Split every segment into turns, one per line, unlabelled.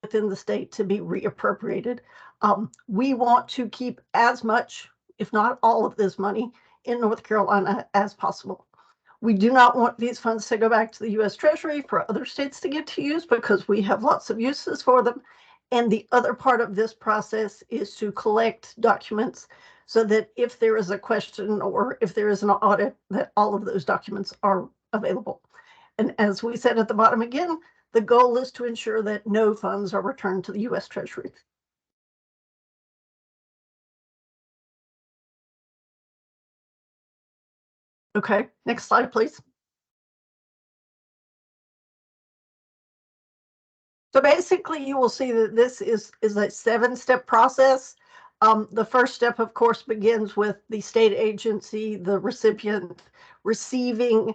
within the state to be reappropriated. We want to keep as much, if not all of this money, in North Carolina as possible. We do not want these funds to go back to the U.S. Treasury for other states to get to use, because we have lots of uses for them. And the other part of this process is to collect documents so that if there is a question or if there is an audit, that all of those documents are available. And as we said at the bottom again, the goal is to ensure that no funds are returned to the U.S. Treasury. Okay, next slide, please. So basically, you will see that this is a 7-step process. The first step, of course, begins with the state agency, the recipient, receiving,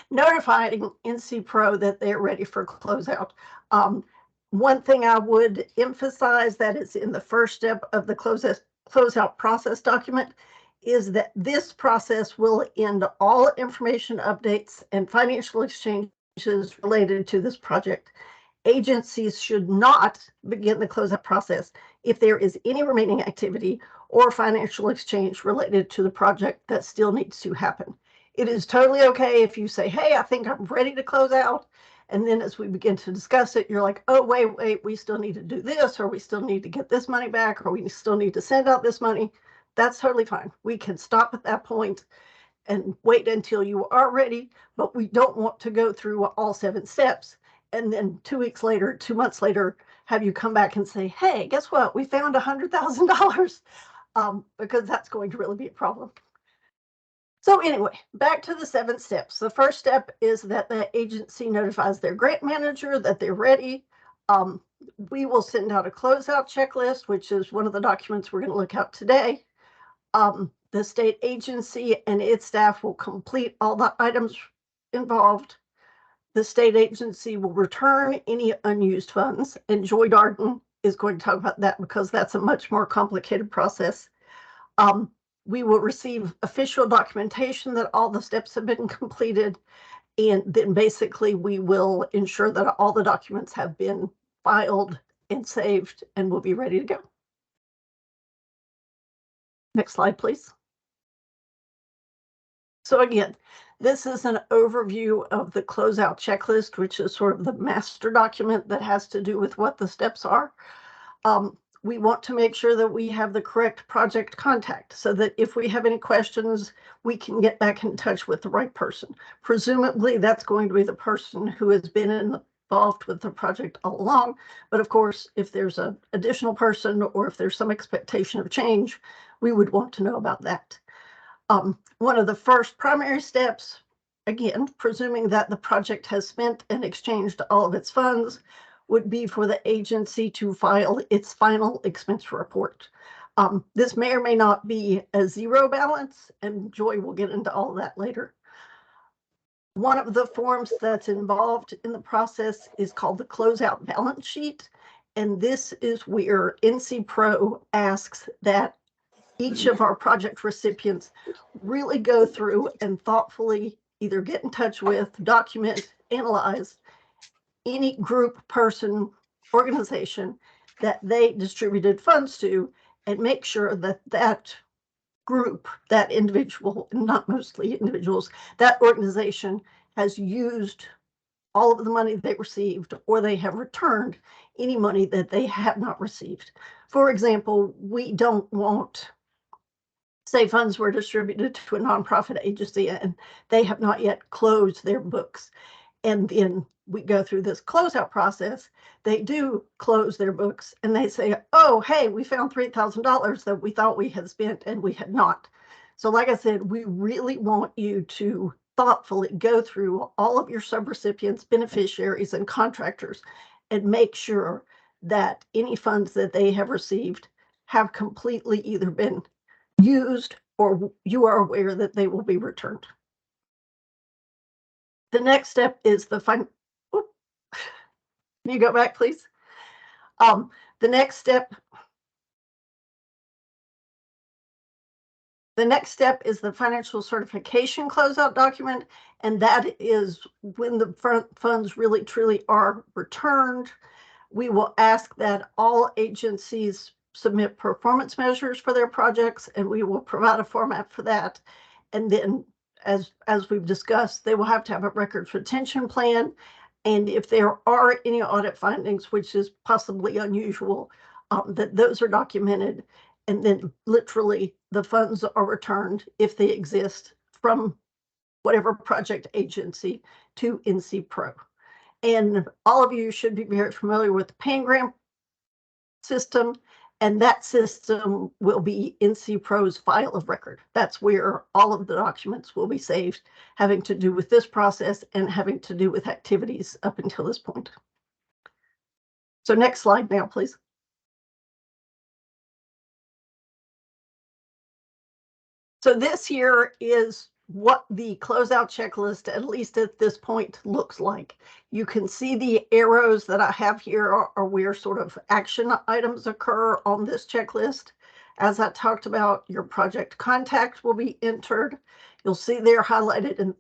notifying NCPRO that they're ready for closeout. One thing I would emphasize that is in the first step of the closeout process document is that this process will end all information updates and financial exchanges related to this project. Agencies should not begin the closeout process if there is any remaining activity or financial exchange related to the project that still needs to happen. It is totally okay if you say, hey, I think I'm ready to close out. And then as we begin to discuss it, you're like, oh, wait, we still need to do this, or we still need to get this money back, or we still need to send out this money. That's totally fine. We can stop at that point and wait until you are ready, but we don't want to go through all 7 steps and then 2 weeks later, 2 months later, have you come back and say, hey, guess what? We found $100,000, because that's going to really be a problem. So anyway, back to the 7 steps. The first step is that the agency notifies their grant manager that they're ready. We will send out a closeout checklist, which is one of the documents we're going to look at today. The state agency and its staff will complete all the items involved. The state agency will return any unused funds, and Joy Darden is going to talk about that because that's a much more complicated process. We will receive official documentation that all the steps have been completed, and then basically we will ensure that all the documents have been filed and saved and will be ready to go. Next slide, please. So again, this is an overview of the closeout checklist, which is sort of the master document that has to do with what the steps are. We want to make sure that we have the correct project contact so that if we have any questions, we can get back in touch with the right person. Presumably, that's going to be the person who has been involved with the project all along. But of course, if there's an additional person or if there's some expectation of change, we would want to know about that. One of the first primary steps, again, presuming that the project has spent and exchanged all of its funds, would be for the agency to file its final expense report. This may or may not be a zero balance, and Joy will get into all of that later. One of the forms that's involved in the process is called the closeout balance sheet, and this is where NCPRO asks that each of our project recipients really go through and thoughtfully either get in touch with, document, analyze any group, person, organization that they distributed funds to, and make sure that that group, that individual, not mostly individuals, that organization has used all of the money they received, or they have returned any money that they have not received. For example, we don't want, say, funds were distributed to a nonprofit agency and they have not yet closed their books. And then we go through this closeout process. They do close their books and they say, oh, hey, we found $3,000 that we thought we had spent and we had not. So like I said, we really want you to thoughtfully go through all of your subrecipients, beneficiaries, and contractors and make sure that any funds that they have received have completely either been used or you are aware that they will be returned. The next step is the final. Can you go back, please? The next step The next step is the financial certification closeout document, and that is when the funds really truly are returned. We will ask that all agencies submit performance measures for their projects, and we will provide a format for that. And then, as we've discussed, they will have to have a records retention plan. And if there are any audit findings, which is possibly unusual, that those are documented. And then literally the funds are returned, if they exist, from whatever project agency to NCPRO. And all of you should be very familiar with the Pangram system, and that system will be NCPRO's file of record. That's where all of the documents will be saved, having to do with this process and having to do with activities up until this point. So next slide now, please. So this here is what the closeout checklist, at least at this point, looks like. You can see the arrows that I have here are where sort of action items occur on this checklist. As I talked about, your project contact will be entered. You'll see they're highlighted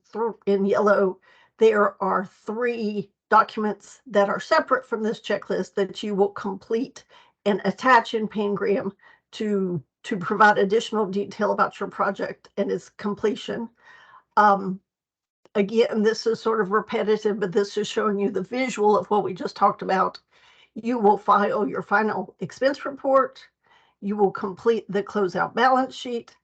in yellow. There are 3 documents that are separate from this checklist that you will complete and attach in Pangram to provide additional detail about your project and its completion. Again, this is sort of repetitive, but this is showing you the visual of what we just talked about. You will file your final expense report. You will complete the closeout balance sheet.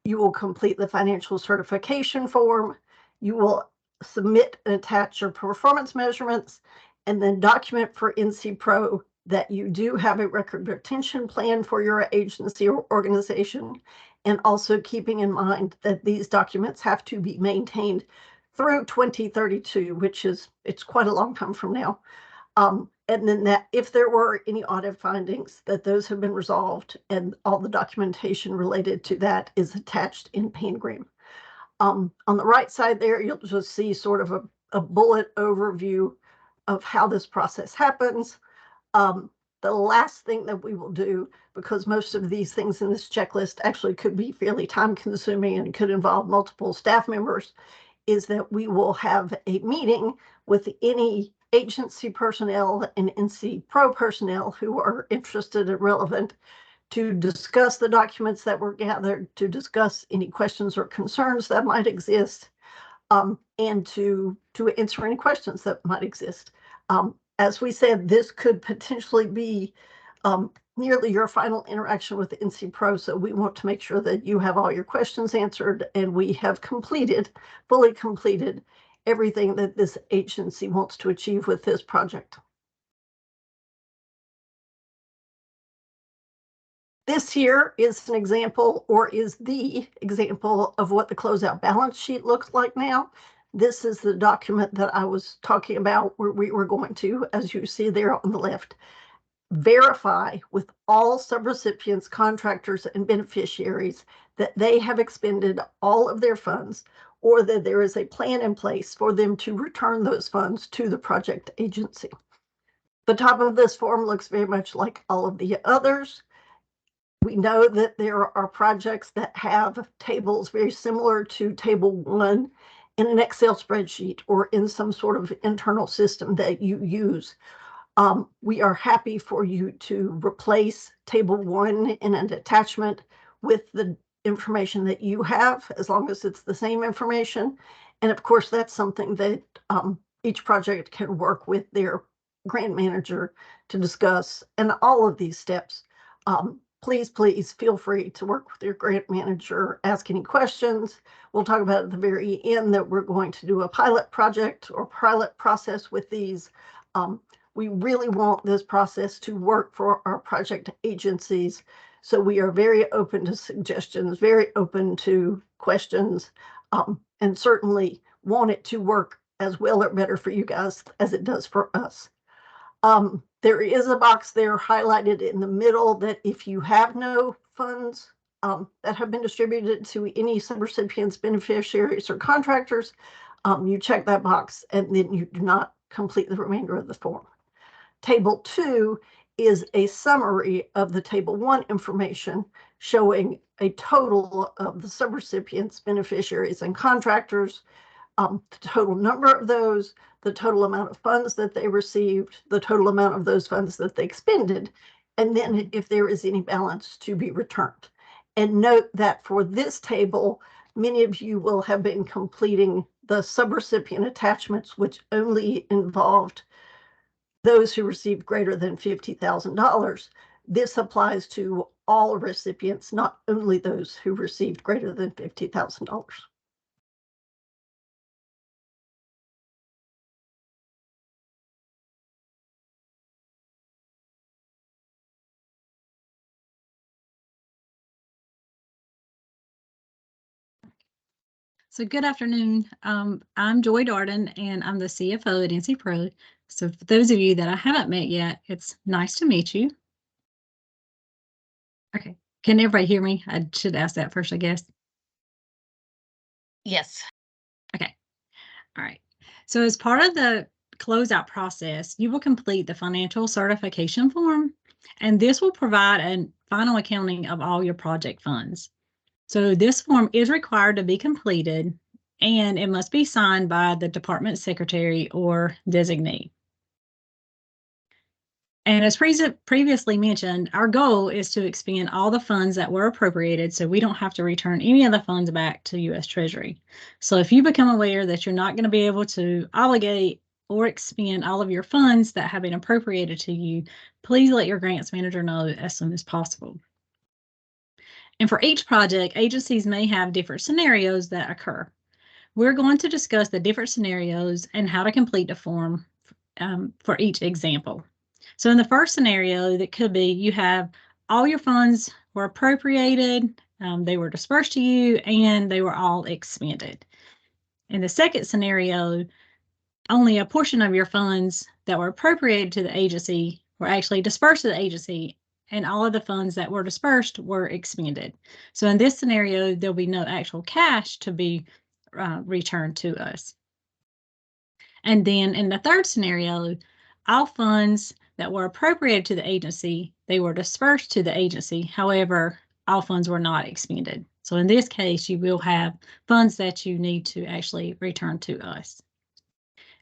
You will complete the financial certification form. You will submit and attach your performance measurements, and then document for NCPRO that you do have a record retention plan for your agency or organization, and also keeping in mind that these documents have to be maintained through 2032, which is, it's quite a long time from now. And then that if there were any audit findings, that those have been resolved and all the documentation related to that is attached in Pangram. On the right side there, you'll just see sort of a bullet overview of how this process happens. The last thing that we will do, because most of these things in this checklist actually could be fairly time consuming and could involve multiple staff members, is that we will have a meeting with any agency personnel and NCPRO personnel who are interested and relevant to discuss the documents that were gathered, to discuss any questions or concerns that might exist, and to answer any questions that might exist. As we said, this could potentially be nearly your final interaction with NCPRO, so we want to make sure that you have all your questions answered and we have fully completed everything that this agency wants to achieve with this project. This here is an example, or is the example, of what the closeout balance sheet looks like now. This is the document that I was talking about, where we were going to, as you see there on the left, verify with all subrecipients, contractors, and beneficiaries that they have expended all of their funds, or that there is a plan in place for them to return those funds to the project agency. The top of this form looks very much like all of the others. We know that there are projects that have tables very similar to Table 1 in an Excel spreadsheet or in some sort of internal system that you use. We are happy for you to replace Table 1 in an attachment with the information that you have, as long as it's the same information. And of course, that's something that each project can work with their grant manager to discuss. And all of these steps, please feel free to work with your grant manager, ask any questions. We'll talk about at the very end that we're going to do a pilot project or pilot process with these. We really want this process to work for our project agencies. So we are very open to suggestions, very open to questions, and certainly want it to work as well or better for you guys as it does for us. There is a box there highlighted in the middle that if you have no funds that have been distributed to any subrecipients, beneficiaries, or contractors, you check that box and then you do not complete the remainder of the form. Table 2 is a summary of the Table 1 information, showing a total of the subrecipients, beneficiaries, and contractors, the total number of those, the total amount of funds that they received, the total amount of those funds that they expended, and then if there is any balance to be returned. And note that for this table, many of you will have been completing the subrecipient attachments, which only involved those who received greater than $50,000. This applies to all recipients, not only those who received greater than $50,000.
So good afternoon. I'm Joy Darden, and I'm the CFO at NCPRO. So for those of you that I haven't met yet, it's nice to meet you. Okay. Can everybody hear me? I should ask that first, I guess.
Yes.
Okay. All right. So as part of the closeout process, you will complete the financial certification form, and this will provide a final accounting of all your project funds. So this form is required to be completed, and it must be signed by the department secretary or designee. And as previously mentioned, our goal is to expend all the funds that were appropriated so we don't have to return any of the funds back to U.S. Treasury. So if you become aware that you're not going to be able to obligate or expend all of your funds that have been appropriated to you, please let your grants manager know as soon as possible. And for each project, agencies may have different scenarios that occur. We're going to discuss the different scenarios and how to complete the form for each example. So in the first scenario, that could be you have all your funds were appropriated, they were dispersed to you, and they were all expended. In the second scenario, only a portion of your funds that were appropriated to the agency were actually dispersed to the agency, and all of the funds that were dispersed were expended. So in this scenario, there'll be no actual cash to be returned to us. And then in the third scenario, all funds that were appropriated to the agency, they were dispersed to the agency. However, all funds were not expended. So in this case, you will have funds that you need to actually return to us.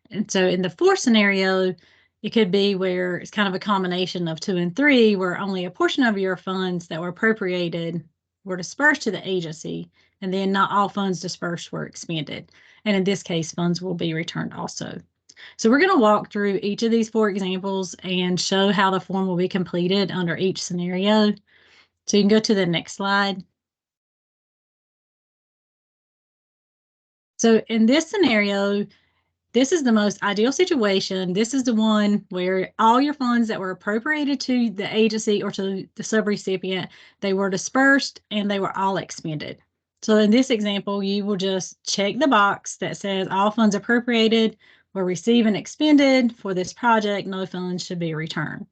And so in the fourth scenario, it could be where it's kind of a combination of 2 and 3, where only a portion of your funds that were appropriated were dispersed to the agency, and then not all funds dispersed were expended. And in this case, funds will be returned also. So we're going to walk through each of these 4 examples and show how the form will be completed under each scenario. So you can go to the next slide. So in this scenario, this is the most ideal situation. This is the one where all your funds that were appropriated to the agency or to the subrecipient, they were dispersed and they were all expended. So in this example, you will just check the box that says all funds appropriated were received and expended for this project. No funds should be returned.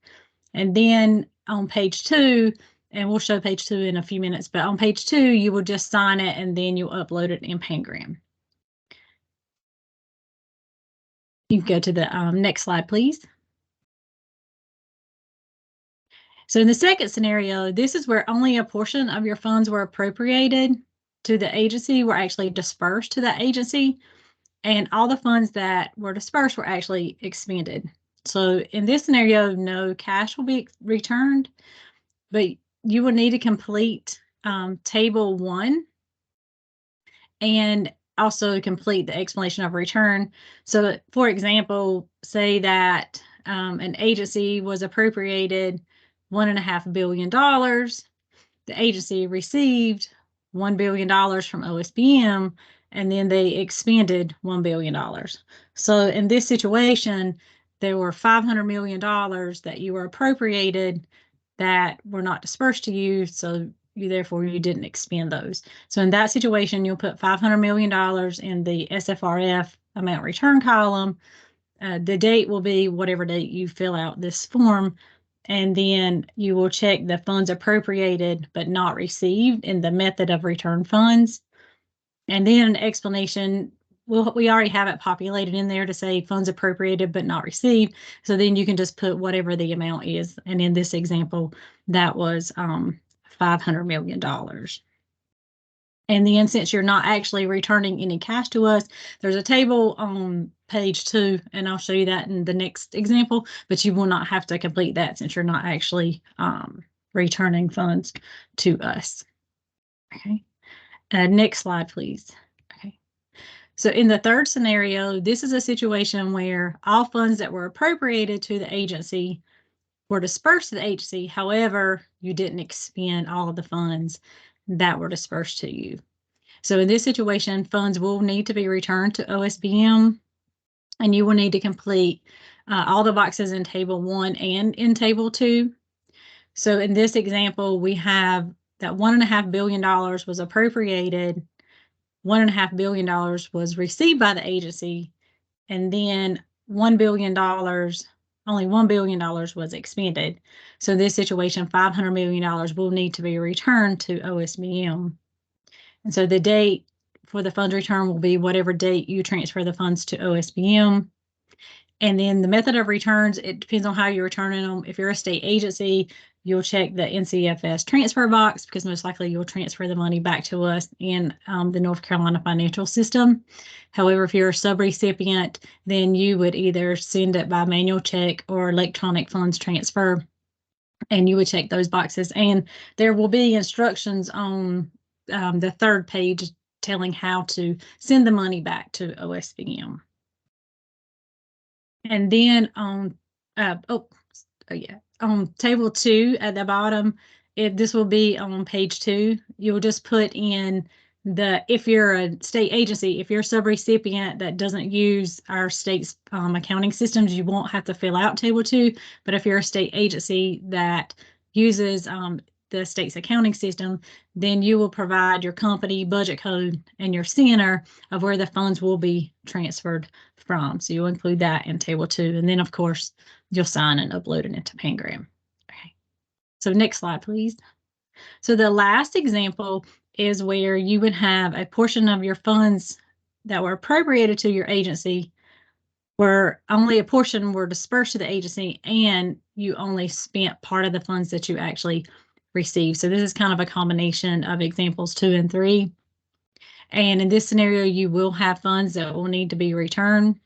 And then on page 2, and we'll show page 2 in a few minutes, but on page 2, you will just sign it and then you'll upload it in Pangram. You can go to the next slide, please. So in the second scenario, this is where only a portion of your funds were appropriated to the agency, were actually dispersed to that agency, and all the funds that were dispersed were actually expended. So in this scenario, no cash will be returned, but you will need to complete table 1 and also complete the explanation of return. So for example, say that an agency was appropriated $1.5 billion. The agency received $1 billion from OSBM, and then they expended $1 billion. So in this situation, there were $500 million that you were appropriated that were not dispersed to you, so therefore you didn't expend those. So in that situation, you'll put $500 million in the SFRF amount return column. The date will be whatever date you fill out this form, and then you will check the funds appropriated but not received in the method of return funds. And then an explanation, we already have it populated in there to say funds appropriated but not received. So then you can just put whatever the amount is. And in this example, that was $500 million. And then since you're not actually returning any cash to us, there's a table on page 2, and I'll show you that in the next example, but you will not have to complete that since you're not actually returning funds to us. Okay. Next slide, please. Okay. So in the third scenario, this is a situation where all funds that were appropriated to the agency were dispersed to the agency. However, you didn't expend all of the funds that were dispersed to you. So in this situation, funds will need to be returned to OSBM, and you will need to complete all the boxes in Table 1 and in Table 2. So in this example, we have that $1.5 billion was appropriated, $1.5 billion was received by the agency, and then $1 billion, only $1 billion was expended. So in this situation, $500 million will need to be returned to OSBM. And so the date for the funds return will be whatever date you transfer the funds to OSBM. And then the method of returns, it depends on how you're returning them. If you're a state agency, you'll check the NCFS transfer box because most likely you'll transfer the money back to us in the North Carolina financial system. However, if you're a subrecipient, then you would either send it by manual check or electronic funds transfer, and you would check those boxes. And there will be instructions on the third page telling how to send the money back to OSBM. And then on on Table 2 at the bottom, this will be on page 2. You'll just put in if you're a state agency, if you're a subrecipient that doesn't use our state's accounting systems, you won't have to fill out Table 2. But if you're a state agency that uses the state's accounting system, then you will provide your company budget code and your center of where the funds will be transferred from. So you'll include that in Table 2. And then, of course, you'll sign and upload it into Pangram. Okay. So next slide, please. So the last example is where you would have a portion of your funds that were appropriated to your agency where only a portion were dispersed to the agency and you only spent part of the funds that you actually received. So this is kind of a combination of examples 2 and 3. And in this scenario, you will have funds that will need to be returned.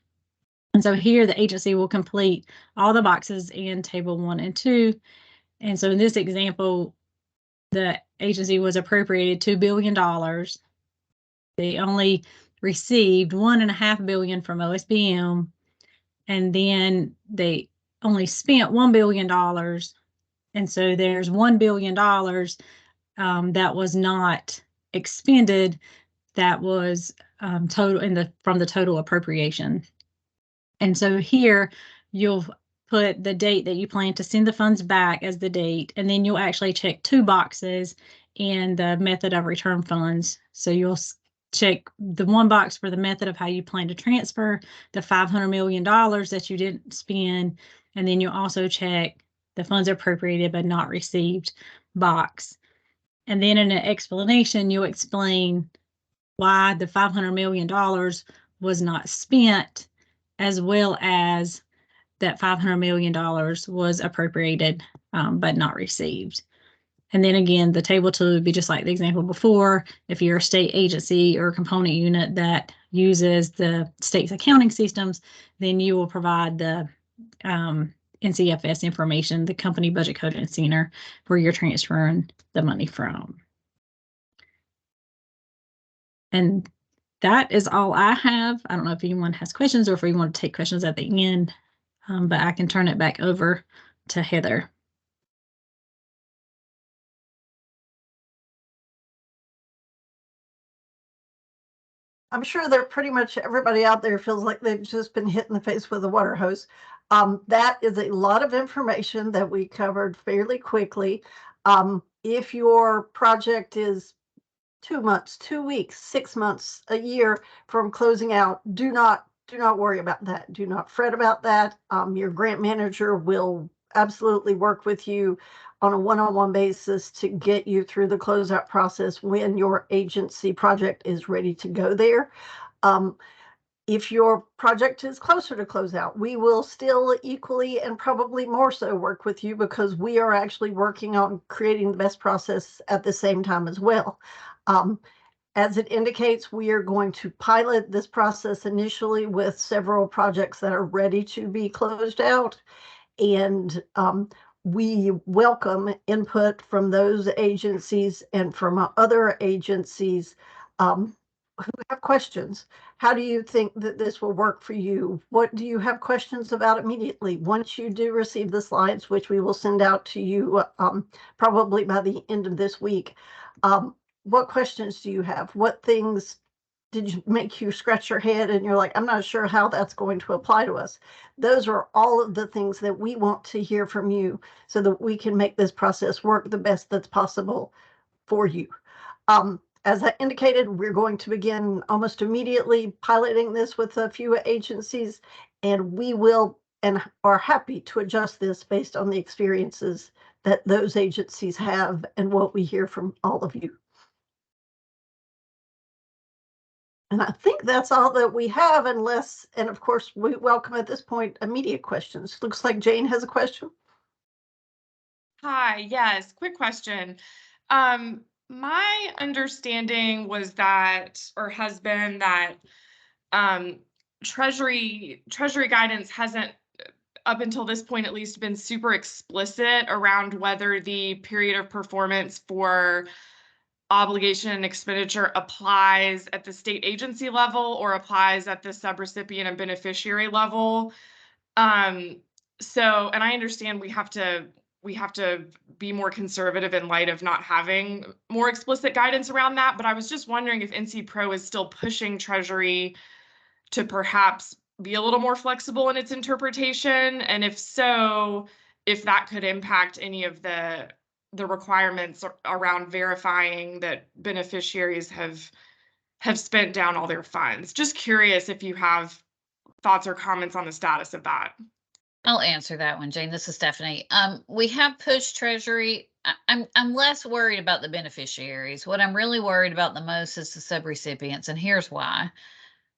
And so here the agency will complete all the boxes in Table 1 and 2. And so in this example, the agency was appropriated $2 billion. They only received $1.5 billion from OSBM. And then they only spent $1 billion. And so there's $1 billion that was not expended, that was total from the total appropriation. And so here you'll put the date that you plan to send the funds back as the date, and then you'll actually check 2 boxes in the method of return funds. So you'll check the 1 box for the method of how you plan to transfer the $500 million that you didn't spend, and then you'll also check the funds appropriated but not received box. And then in an explanation, you'll explain why the $500 million was not spent, as well as that $500 million was appropriated but not received. And then again, the Table 2 would be just like the example before. If you're a state agency or component unit that uses the state's accounting systems, then you will provide the NCFS information, the company budget code and center, where you're transferring the money from. And that is all I have. I don't know if anyone has questions or if we want to take questions at the end, but I can turn it back over to Heather.
I'm sure that pretty much everybody out there feels like they've just been hit in the face with a water hose. That is a lot of information that we covered fairly quickly. If your project is 2 months, 2 weeks, 6 months, a year from closing out, do not worry about that. Do not fret about that. Your grant manager will absolutely work with you on a one-on-one basis to get you through the closeout process when your agency project is ready to go there. If your project is closer to closeout, we will still equally and probably more so work with you, because we are actually working on creating the best process at the same time as well. As it indicates, we are going to pilot this process initially with several projects that are ready to be closed out. And we welcome input from those agencies and from other agencies who have questions. How do you think that this will work for you? What do you have questions about immediately? Once you do receive the slides, which we will send out to you probably by the end of this week, what questions do you have? What things did you make you scratch your head and you're like, I'm not sure how that's going to apply to us? Those are all of the things that we want to hear from you so that we can make this process work the best that's possible for you. As I indicated, we're going to begin almost immediately piloting this with a few agencies, and we will and are happy to adjust this based on the experiences that those agencies have and what we hear from all of you. And I think that's all that we have, unless, and of course, we welcome at this point immediate questions. Looks like Jane has a question.
Hi, yes, quick question. My understanding was that, or has been that, Treasury guidance hasn't, up until this point at least, been super explicit around whether the period of performance for obligation and expenditure applies at the state agency level or applies at the subrecipient and beneficiary level. So, and I understand we have to be more conservative in light of not having more explicit guidance around that. But I was just wondering if NCPRO is still pushing Treasury to perhaps be a little more flexible in its interpretation, and if so, if that could impact any of the requirements around verifying that beneficiaries have spent down all their funds. Just curious if you have thoughts or comments on the status of that.
I'll answer that one, Jane. This is Stephanie. We have pushed Treasury. I'm less worried about the beneficiaries. What I'm really worried about the most is the subrecipients, and here's why.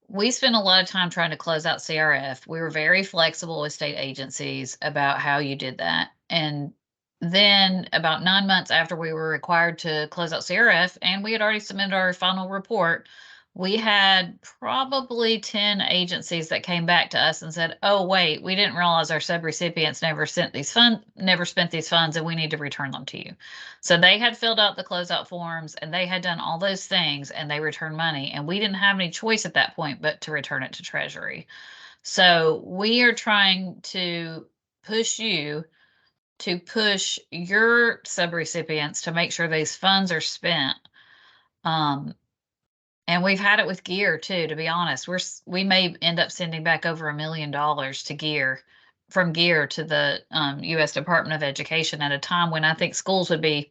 We spent a lot of time trying to close out CRF. We were very flexible with state agencies about how you did that. And then about 9 months after we were required to close out CRF, and we had already submitted our final report, we had probably 10 agencies that came back to us and said, oh, wait, we didn't realize our subrecipients never spent these funds, and we need to return them to you. So they had filled out the closeout forms and they had done all those things and they returned money, and we didn't have any choice at that point but to return it to Treasury. So we are trying to push you to push your subrecipients to make sure these funds are spent. And we've had it with gear too, to be honest. We may end up sending back over $1 million to gear, from gear to the U.S. Department of Education at a time when I think schools would be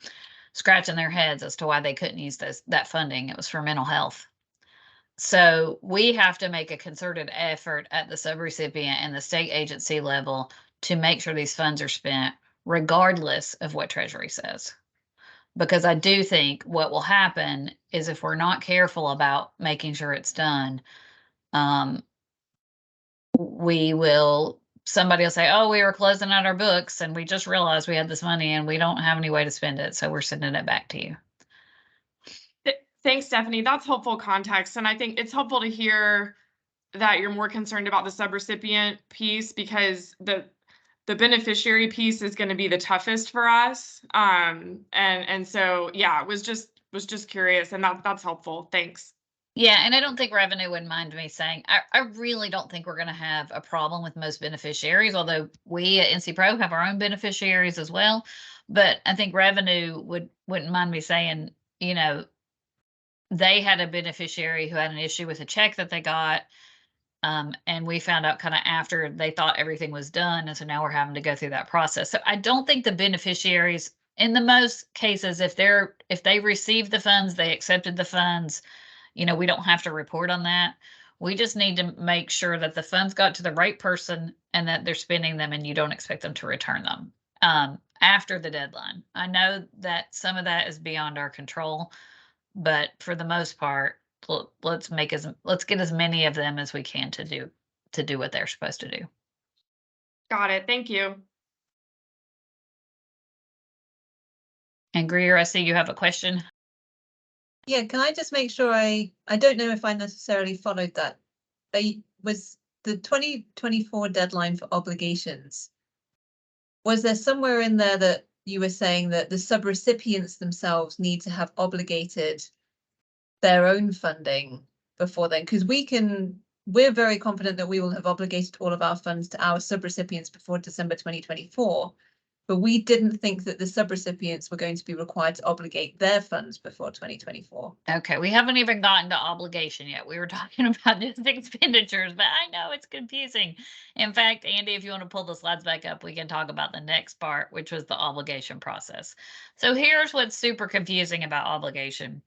scratching their heads as to why they couldn't use that funding. It was for mental health. So we have to make a concerted effort at the subrecipient and the state agency level to make sure these funds are spent, regardless of what Treasury says. Because I do think what will happen is, if we're not careful about making sure it's done, somebody will say, oh, we were closing out our books and we just realized we had this money and we don't have any way to spend it, so we're sending it back to you.
Thanks, Stephanie. That's helpful context. And I think it's helpful to hear that you're more concerned about the subrecipient piece, because the beneficiary piece is going to be the toughest for us. And so, yeah, was just curious, and that's helpful. Thanks.
Yeah, and I don't think revenue would mind me saying, I really don't think we're going to have a problem with most beneficiaries, although we at NCPRO have our own beneficiaries as well. But I think revenue wouldn't mind me saying, they had a beneficiary who had an issue with a check that they got. And we found out kind of after they thought everything was done. And so now we're having to go through that process. So I don't think the beneficiaries, in the most cases, if they received the funds, they accepted the funds, we don't have to report on that. We just need to make sure that the funds got to the right person and that they're spending them, and you don't expect them to return them after the deadline. I know that some of that is beyond our control, but for the most part, let's get as many of them as we can to do what they're supposed to do.
Got it. Thank you.
And Greer, I see you have a question.
Yeah, can I just make sure I don't know if I necessarily followed that. Was the 2024 deadline for obligations, was there somewhere in there that you were saying that the subrecipients themselves need to have obligated their own funding before then? Because we're very confident that we will have obligated all of our funds to our subrecipients before December 2024. But we didn't think that the subrecipients were going to be required to obligate their funds before 2024.
Okay, we haven't even gotten to obligation yet. We were talking about just expenditures, but I know it's confusing. In fact, Andy, if you want to pull the slides back up, we can talk about the next part, which was the obligation process. So here's what's super confusing about obligation.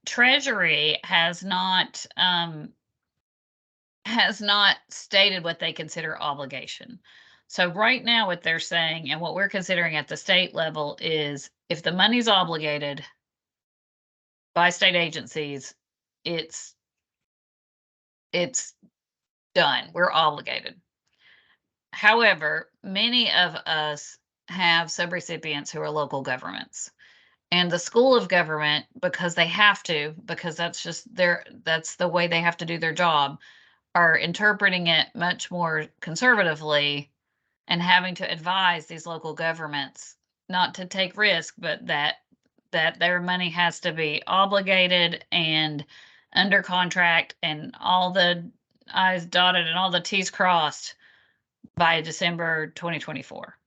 Treasury has not stated what they consider obligation. So right now what they're saying and what we're considering at the state level is if the money's obligated by state agencies, it's done. We're obligated. However, many of us have subrecipients who are local governments. And the school of government, because they have to, because that's the way they have to do their job, are interpreting it much more conservatively and having to advise these local governments not to take risk, but that their money has to be obligated and under contract and all the I's dotted and all the T's crossed by December 2024.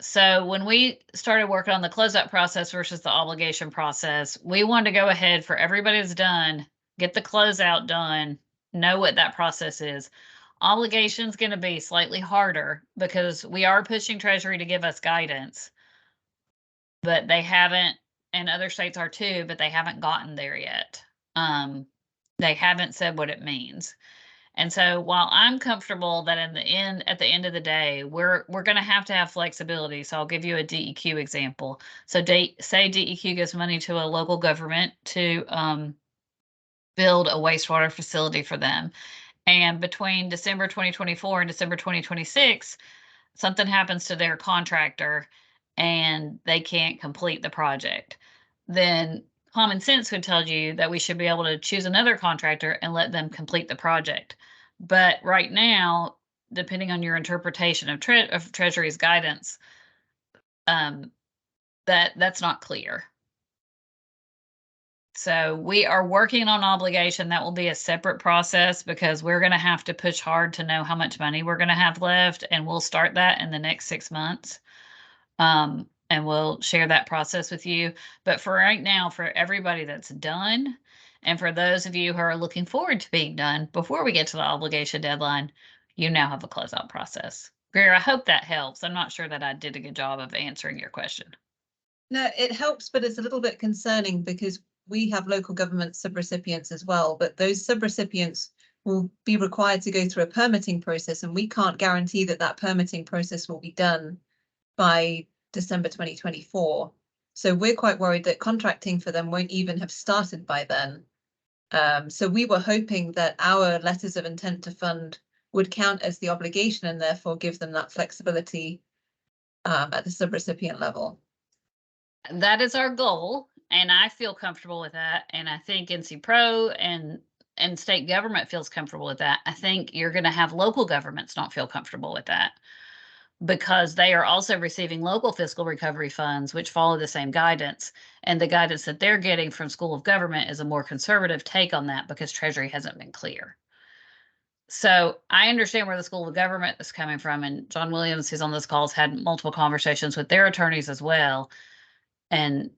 So when we started working on the closeout process versus the obligation process, we wanted to go ahead for everybody that's done, get the closeout done, know what that process is. Obligation is going to be slightly harder because we are pushing Treasury to give us guidance, but they haven't, and other states are too, but they haven't gotten there yet. They haven't said what it means. And so while I'm comfortable that at the end of the day, we're going to have flexibility. So I'll give you a DEQ example. So say DEQ gives money to a local government to build a wastewater facility for them. And between December 2024 and December 2026, something happens to their contractor and they can't complete the project. Then common sense would tell you that we should be able to choose another contractor and let them complete the project. But right now, depending on your interpretation of Treasury's guidance, that's not clear. So we are working on obligation. That will be a separate process because we're going to have to push hard to know how much money we're going to have left. And we'll start that in the next 6 months. And we'll share that process with you. But for right now, for everybody that's done, and for those of you who are looking forward to being done before we get to the obligation deadline, you now have a closeout process. Greer, I hope that helps. I'm not sure that I did a good job of answering your question.
No, it helps, but it's a little bit concerning because we have local government subrecipients as well, but those subrecipients will be required to go through a permitting process, and we can't guarantee that that permitting process will be done by December 2024. So we're quite worried that contracting for them won't even have started by then. So we were hoping that our letters of intent to fund would count as the obligation and therefore give them that flexibility at the subrecipient level.
That is our goal, and I feel comfortable with that. And I think NCPRO and state government feels comfortable with that. I think you're going to have local governments not feel comfortable with that because they are also receiving local fiscal recovery funds, which follow the same guidance. And the guidance that they're getting from School of Government is a more conservative take on that because Treasury hasn't been clear. So I understand where the School of Government is coming from. And John Williams, who's on this call, has had multiple conversations with their attorneys as well. And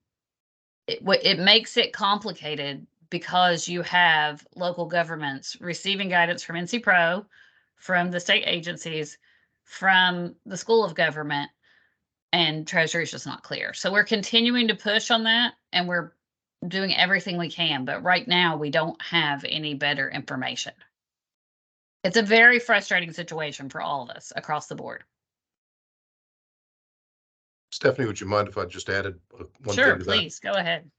it makes it complicated because you have local governments receiving guidance from NCPRO, from the state agencies, from the School of Government, and Treasury is just not clear. So we're continuing to push on that, and we're doing everything we can. But right now, we don't have any better information. It's a very frustrating situation for all of us across the board.
Stephanie, would you mind if I just added one
Sure,
thing to that?
please go ahead.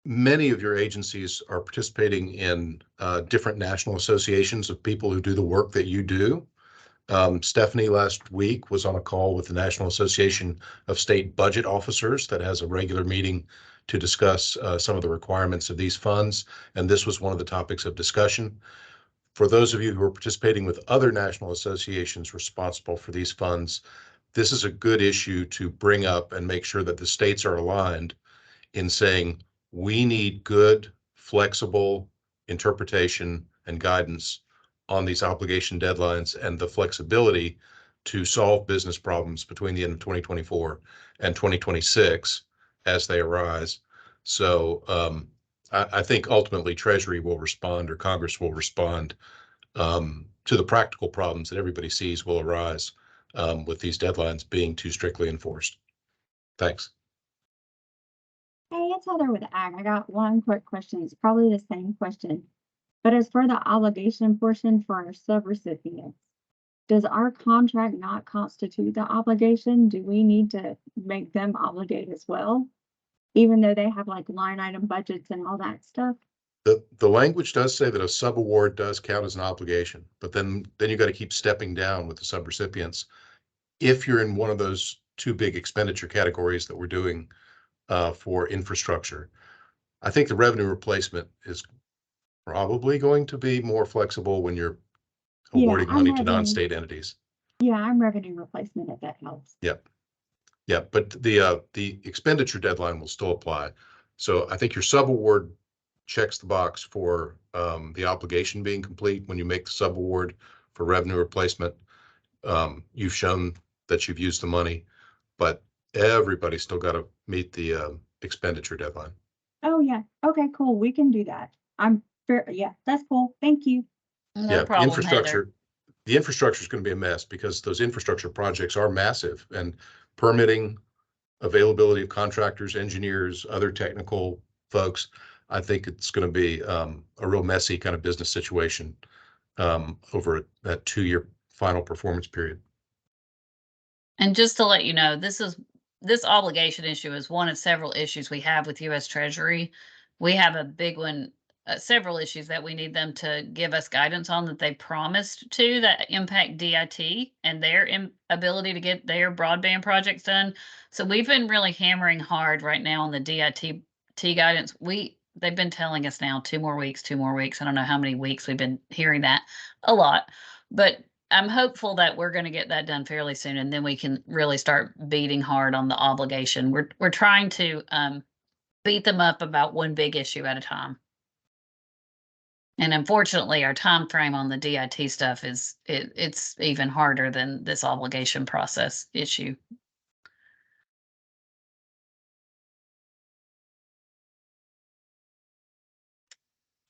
many of your agencies are participating in different national associations of people who do the work that you do. Stephanie last week was on a call with the National Association of State Budget Officers that has a regular meeting to discuss some of the requirements of these funds, and this was one of the topics of discussion. For those of you who are participating with other national associations responsible for these funds, this is a good issue to bring up and make sure that the states are aligned in saying we need good, flexible interpretation and guidance on these obligation deadlines and the flexibility to solve business problems between the end of 2024 and 2026 as they arise. So I think ultimately Treasury will respond, or Congress will respond to the practical problems that everybody sees will arise with these deadlines being too strictly enforced. Thanks.
Hey, it's Heather with Ag. I got one quick question. It's probably the same question, but as for the obligation portion for our subrecipients, does our contract not constitute the obligation? Do we need to make them obligate as well, even though they have like line item budgets and all that stuff?
The language does say that a subaward does count as an obligation, but then you got to keep stepping down with the subrecipients if you're in one of those two big expenditure categories that we're doing for infrastructure. I think the revenue replacement is probably going to be more flexible when you're awarding money to non-state entities.
Yeah, I'm revenue replacement if that helps.
Yep. Yeah, but the expenditure deadline will still apply. So I think your subaward checks the box for the obligation being complete. When you make the subaward for revenue replacement, you've shown that you've used the money, but everybody's still got to meet the expenditure deadline.
Oh yeah. Okay, cool. We can do that. Yeah, that's cool. Thank you.
No problem, Heather.
The infrastructure is going to be a mess because those infrastructure projects are massive, and permitting, availability of contractors, engineers, other technical folks, I think it's going to be a real messy kind of business situation over that 2-year final performance period.
And just to let you know, this obligation issue is one of several issues we have with U.S. Treasury. We have a big one, several issues that we need them to give us guidance on that they promised to, that impact DIT and their ability to get their broadband projects done. So we've been really hammering hard right now on the DIT guidance. They've been telling us now 2 more weeks. I don't know how many weeks we've been hearing that, a lot, but I'm hopeful that we're going to get that done fairly soon, and then we can really start beating hard on the obligation. We're trying to beat them up about one big issue at a time. And unfortunately, our time frame on the DIT stuff it's even harder than this obligation process issue.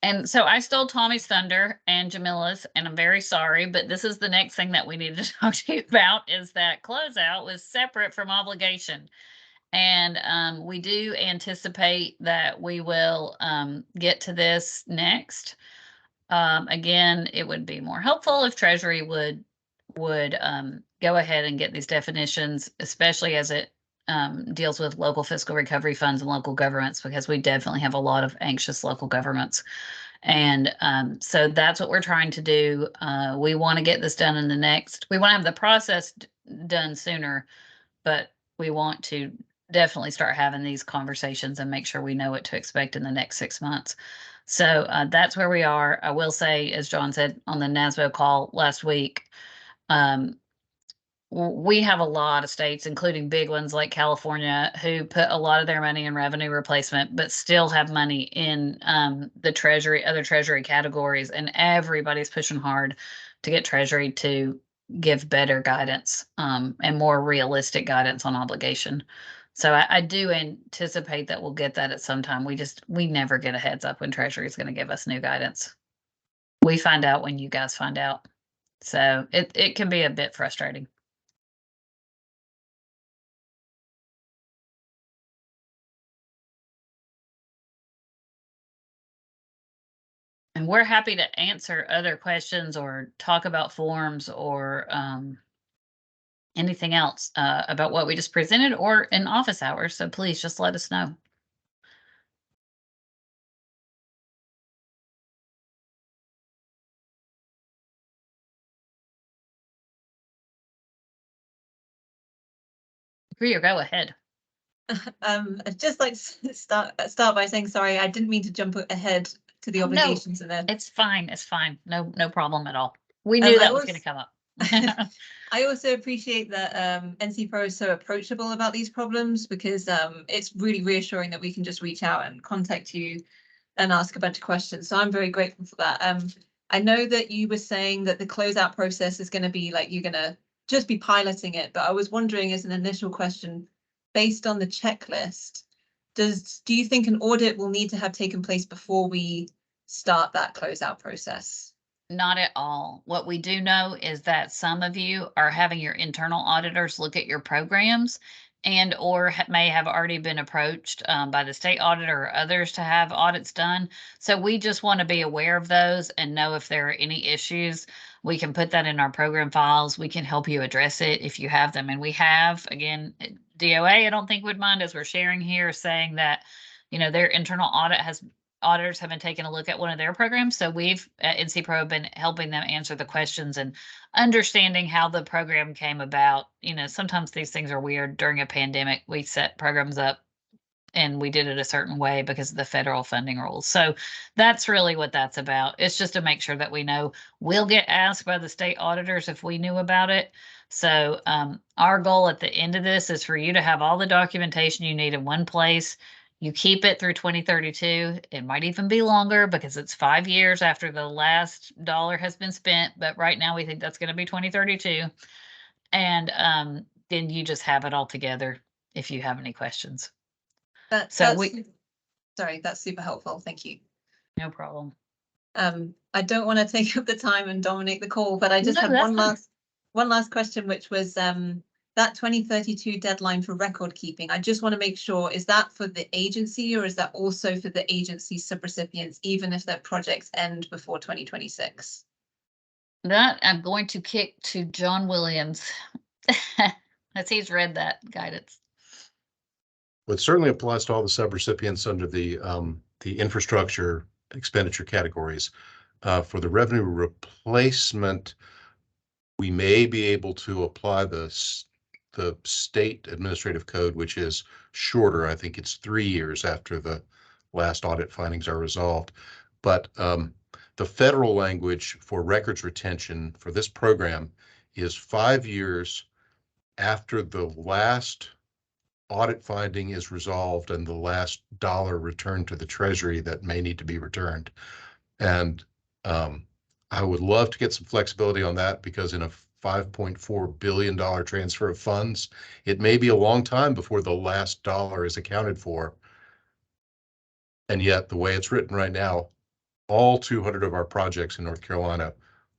And so I stole Tommy's thunder and Jamila's, and I'm very sorry, but this is the next thing that we need to talk to you about, is that closeout was separate from obligation. And we do anticipate that we will get to this next. Again, it would be more helpful if Treasury would go ahead and get these definitions, especially as it deals with local fiscal recovery funds and local governments, because we definitely have a lot of anxious local governments. And so that's what we're trying to do. We want to get this done we want to have the process done sooner, but we want to definitely start having these conversations and make sure we know what to expect in the next 6 months. So that's where we are. I will say, as John said on the NASBO call last week, we have a lot of states, including big ones like California, who put a lot of their money in revenue replacement, but still have money in the Treasury, other Treasury categories, and everybody's pushing hard to get Treasury to give better guidance and more realistic guidance on obligation. So I do anticipate that we'll get that at some time. We never get a heads up when Treasury is going to give us new guidance. We find out when you guys find out. So it can be a bit frustrating. And we're happy to answer other questions or talk about forms or anything else about what we just presented or in office hours. So please just let us know. Here, go ahead.
I'd just like to start by saying sorry. I didn't mean to jump ahead to the
Oh, no.
obligations and then
It's fine. It's fine. No problem at all. We knew that was going to come up.
I also appreciate that NCPRO is so approachable about these problems, because it's really reassuring that we can just reach out and contact you and ask a bunch of questions. So I'm very grateful for that. I know that you were saying that the closeout process is going to be like, you're going to just be piloting it, but I was wondering, as an initial question, based on the checklist, do you think an audit will need to have taken place before we start that closeout process?
Not at all. What we do know is that some of you are having your internal auditors look at your programs and or may have already been approached by the state auditor or others to have audits done. So we just want to be aware of those and know if there are any issues. We can put that in our program files. We can help you address it if you have them. And we have, again, DOA, I don't think would mind, as we're sharing here, saying that, their internal auditors have been taking a look at one of their programs. So we've at NCPRO been helping them answer the questions and understanding how the program came about. Sometimes these things are weird. During a pandemic, we set programs up and we did it a certain way because of the federal funding rules. So that's really what that's about. It's just to make sure that we know we'll get asked by the state auditors if we knew about it. So our goal at the end of this is for you to have all the documentation you need in one place. You keep it through 2032. It might even be longer because it's 5 years after the last dollar has been spent. But right now we think that's going to be 2032. And then you just have it all together if you have any questions.
That's super helpful. Thank you.
No problem.
I don't want to take up the time and dominate the call, but I just have one last question, which was that 2032 deadline for record keeping. I just want to make sure, is that for the agency or is that also for the agency subrecipients, even if their projects end before 2026?
That I'm going to kick to John Williams, as he's read that guidance.
Well, it certainly applies to all the subrecipients under the infrastructure expenditure categories. For the revenue replacement, we may be able to apply the state administrative code, which is shorter. I think it's 3 years after the last audit findings are resolved. But the federal language for records retention for this program is 5 years after the last audit finding is resolved and the last dollar returned to the Treasury that may need to be returned. And I would love to get some flexibility on that, because in a $5.4 billion transfer of funds, it may be a long time before the last dollar is accounted for. And yet, the way it's written right now, all 200 of our projects in North Carolina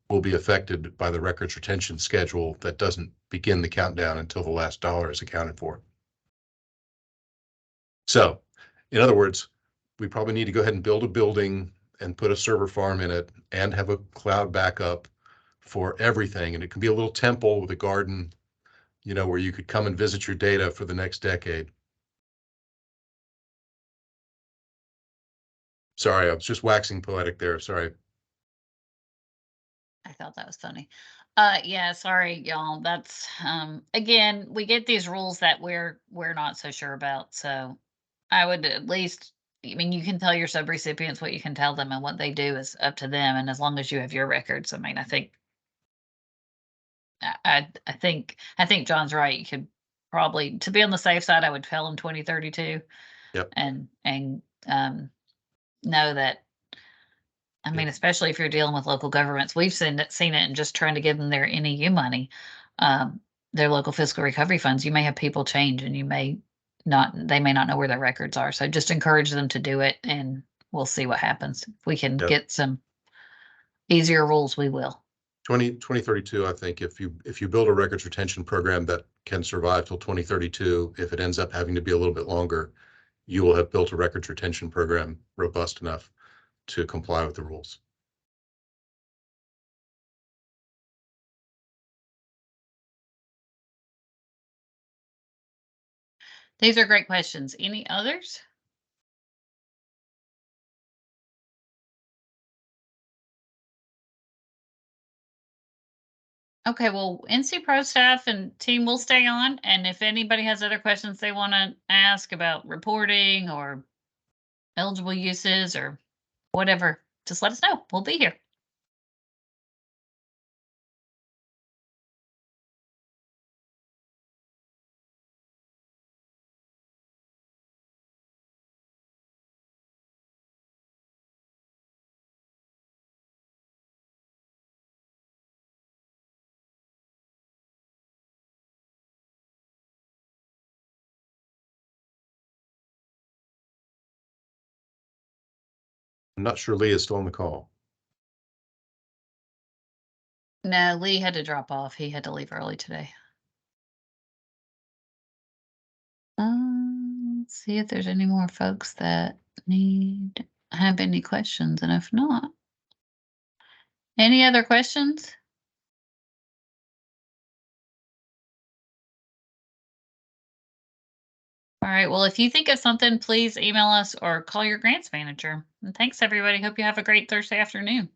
will be affected by the records retention schedule that doesn't begin the countdown until the last dollar is accounted for. So, in other words, we probably need to go ahead and build a building and put a server farm in it and have a cloud backup for everything. And it can be a little temple with a garden, where you could come and visit your data for the next decade. Sorry, I was just waxing poetic there. Sorry.
I thought that was funny. Yeah, sorry, y'all. That's again, we get these rules that we're not so sure about. So I would at least, you can tell your subrecipients what you can tell them, and what they do is up to them. And as long as you have your records, I think John's right. You could probably, to be on the safe side, I would tell them 2032.
Yep.
And know that, especially if you're dealing with local governments, we've seen it and just trying to give them their NEU money, their local fiscal recovery funds. You may have people change and they may not know where their records are. So just encourage them to do it, and we'll see what happens. If we can get some easier rules, we will.
2032, I think if you build a records retention program that can survive till 2032, if it ends up having to be a little bit longer, you will have built a records retention program robust enough to comply with the rules.
These are great questions. Any others? Okay, well, NCPRO staff and team will stay on, and if anybody has other questions they want to ask about reporting or eligible uses or whatever, just let us know. We'll be here.
I'm not sure Lee is still on the call.
No, Lee had to drop off. He had to leave early today. Let's see if there's any more folks that have any questions, and if not, any other questions? All right, well, if you think of something, please email us or call your grants manager. And thanks, everybody. Hope you have a great Thursday afternoon.